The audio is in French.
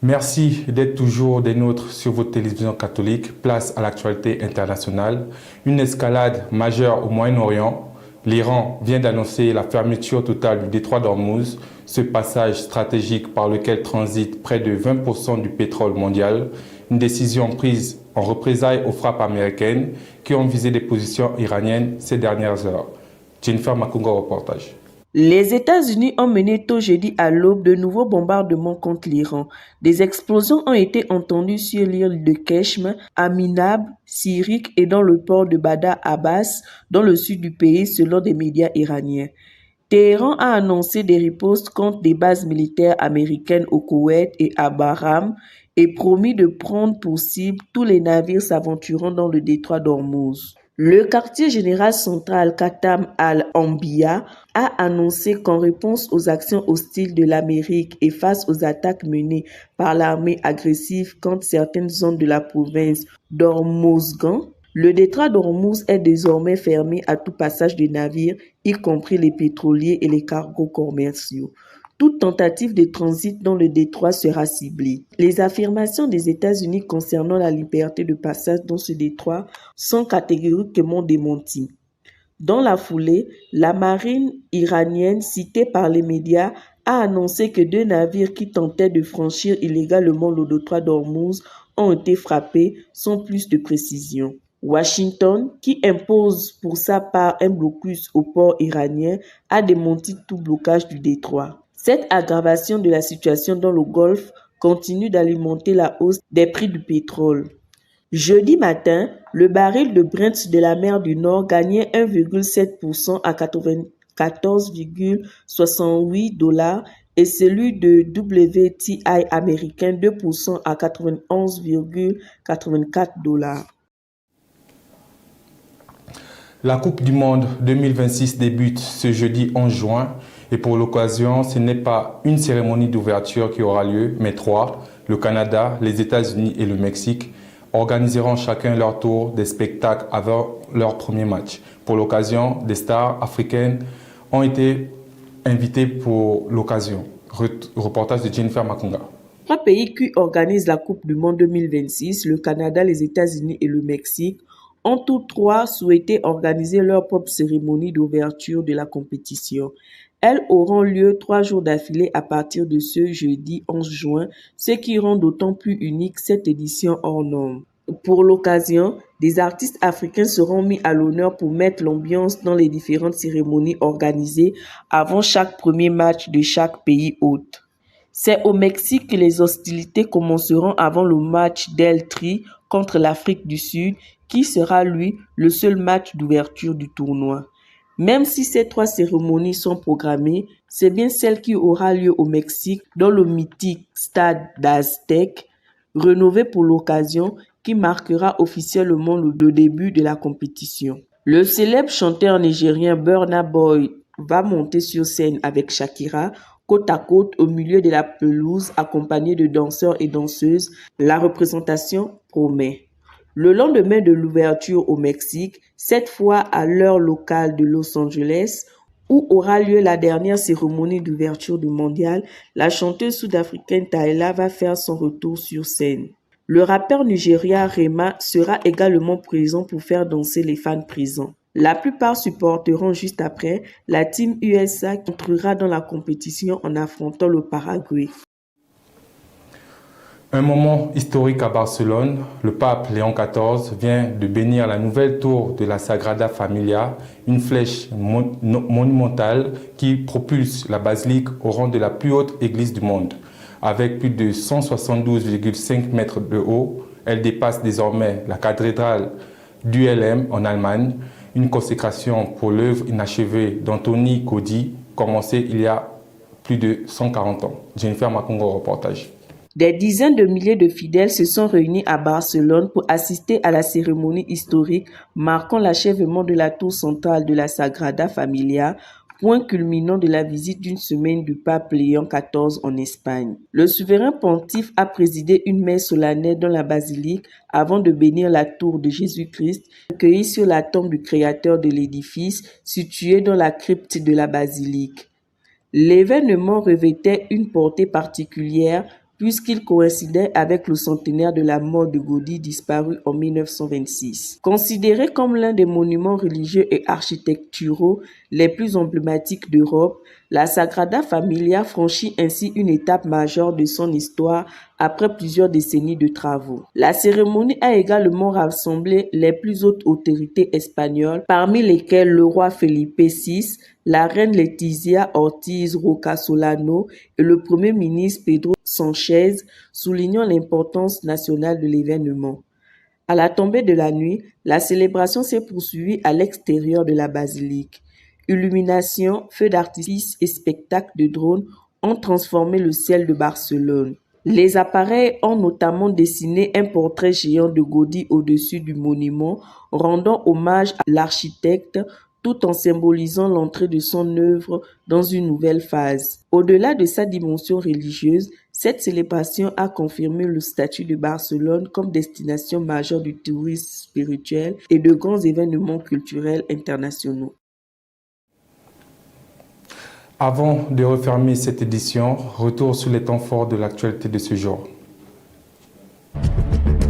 Merci d'être toujours des nôtres sur votre télévision catholique. Place à l'actualité internationale. Une escalade majeure au Moyen-Orient. L'Iran vient d'annoncer la fermeture totale du détroit d'Ormuz, ce passage stratégique par lequel transite près de 20% du pétrole mondial. Une décision prise en représailles aux frappes américaines qui ont visé des positions iraniennes ces dernières heures. Jennifer Makunga, reportage. Les États-Unis ont mené tôt jeudi à l'aube de nouveaux bombardements contre l'Iran. Des explosions ont été entendues sur l'île de Keshm, à Minab, Sirik et dans le port de Badr Abbas, dans le sud du pays, selon des médias iraniens. Téhéran a annoncé des ripostes contre des bases militaires américaines au Koweït et à Bahreïn et promis de prendre pour cible tous les navires s'aventurant dans le détroit d'Ormuz. Le quartier général central Khatam al-Anbiya a annoncé qu'en réponse aux actions hostiles de l'Amérique et face aux attaques menées par l'armée agressive contre certaines zones de la province d'Hormozgan, le détroit d'Ormuz est désormais fermé à tout passage de navires, y compris les pétroliers et les cargos commerciaux. Toute tentative de transit dans le détroit sera ciblée. Les affirmations des États-Unis concernant la liberté de passage dans ce détroit sont catégoriquement démenties. Dans la foulée, la marine iranienne, citée par les médias, a annoncé que 2 navires qui tentaient de franchir illégalement le détroit d'Ormuz ont été frappés, sans plus de précision. Washington, qui impose pour sa part un blocus au port iranien, a démenti tout blocage du détroit. Cette aggravation de la situation dans le Golfe continue d'alimenter la hausse des prix du pétrole. Jeudi matin, le baril de Brent de la mer du Nord gagnait 1,7% à 94,68 $ et celui de WTI américain 2% à 91,84 $. La Coupe du Monde 2026 débute ce jeudi 11 juin et pour l'occasion, ce n'est pas une cérémonie d'ouverture qui aura lieu, mais 3. Le Canada, les États-Unis et le Mexique organiseront chacun leur tour des spectacles avant leur premier match. Pour l'occasion, des stars africaines ont été invitées pour l'occasion. Reportage de Jennifer Makunga. 3 pays qui organisent la Coupe du Monde 2026, le Canada, les États-Unis et le Mexique, ont tous 3 souhaité organiser leur propre cérémonie d'ouverture de la compétition. Elles auront lieu 3 jours d'affilée à partir de ce jeudi 11 juin, ce qui rend d'autant plus unique cette édition hors norme. Pour l'occasion, des artistes africains seront mis à l'honneur pour mettre l'ambiance dans les différentes cérémonies organisées avant chaque premier match de chaque pays hôte. C'est au Mexique que les hostilités commenceront avant le match d'El Tri contre l'Afrique du Sud, qui sera, lui, le seul match d'ouverture du tournoi. Même si ces 3 cérémonies sont programmées, c'est bien celle qui aura lieu au Mexique dans le mythique stade d'Aztec, rénové pour l'occasion, qui marquera officiellement le début de la compétition. Le célèbre chanteur nigérien Burna Boy va monter sur scène avec Shakira, côte à côte au milieu de la pelouse, accompagné de danseurs et danseuses. La représentation promet. Le lendemain de l'ouverture au Mexique, cette fois à l'heure locale de Los Angeles, où aura lieu la dernière cérémonie d'ouverture du mondial, la chanteuse sud-africaine Tyla va faire son retour sur scène. Le rappeur nigérien Rema sera également présent pour faire danser les fans présents. La plupart supporteront juste après la team USA qui entrera dans la compétition en affrontant le Paraguay. Un moment historique à Barcelone, le pape Léon XIV vient de bénir la nouvelle tour de la Sagrada Familia, une flèche monumentale qui propulse la basilique au rang de la plus haute église du monde. Avec plus de 172,5 mètres de haut, elle dépasse désormais la cathédrale d'ULM en Allemagne, une consécration pour l'œuvre inachevée d'Antoni Gaudí, commencée il y a plus de 140 ans. Jennifer Makunga, reportage. Des dizaines de milliers de fidèles se sont réunis à Barcelone pour assister à la cérémonie historique marquant l'achèvement de la tour centrale de la Sagrada Familia, point culminant de la visite d'une semaine du pape Léon XIV en Espagne. Le souverain pontife a présidé une messe solennelle dans la basilique avant de bénir la tour de Jésus-Christ, accueillie sur la tombe du créateur de l'édifice, située dans la crypte de la basilique. L'événement revêtait une portée particulière puisqu'il coïncidait avec le centenaire de la mort de Gaudí disparu en 1926. Considéré comme l'un des monuments religieux et architecturaux les plus emblématiques d'Europe, la Sagrada Familia franchit ainsi une étape majeure de son histoire après plusieurs décennies de travaux. La cérémonie a également rassemblé les plus hautes autorités espagnoles, parmi lesquelles le roi Felipe VI, la reine Letizia Ortiz Roca Solano et le premier ministre Pedro Sanchez, soulignant l'importance nationale de l'événement. À la tombée de la nuit, la célébration s'est poursuivie à l'extérieur de la basilique. Illumination, feux d'artifice et spectacles de drones ont transformé le ciel de Barcelone. Les appareils ont notamment dessiné un portrait géant de Gaudí au-dessus du monument, rendant hommage à l'architecte tout en symbolisant l'entrée de son œuvre dans une nouvelle phase. Au-delà de sa dimension religieuse, cette célébration a confirmé le statut de Barcelone comme destination majeure du tourisme spirituel et de grands événements culturels internationaux. Avant de refermer cette édition, retour sur les temps forts de l'actualité de ce jour.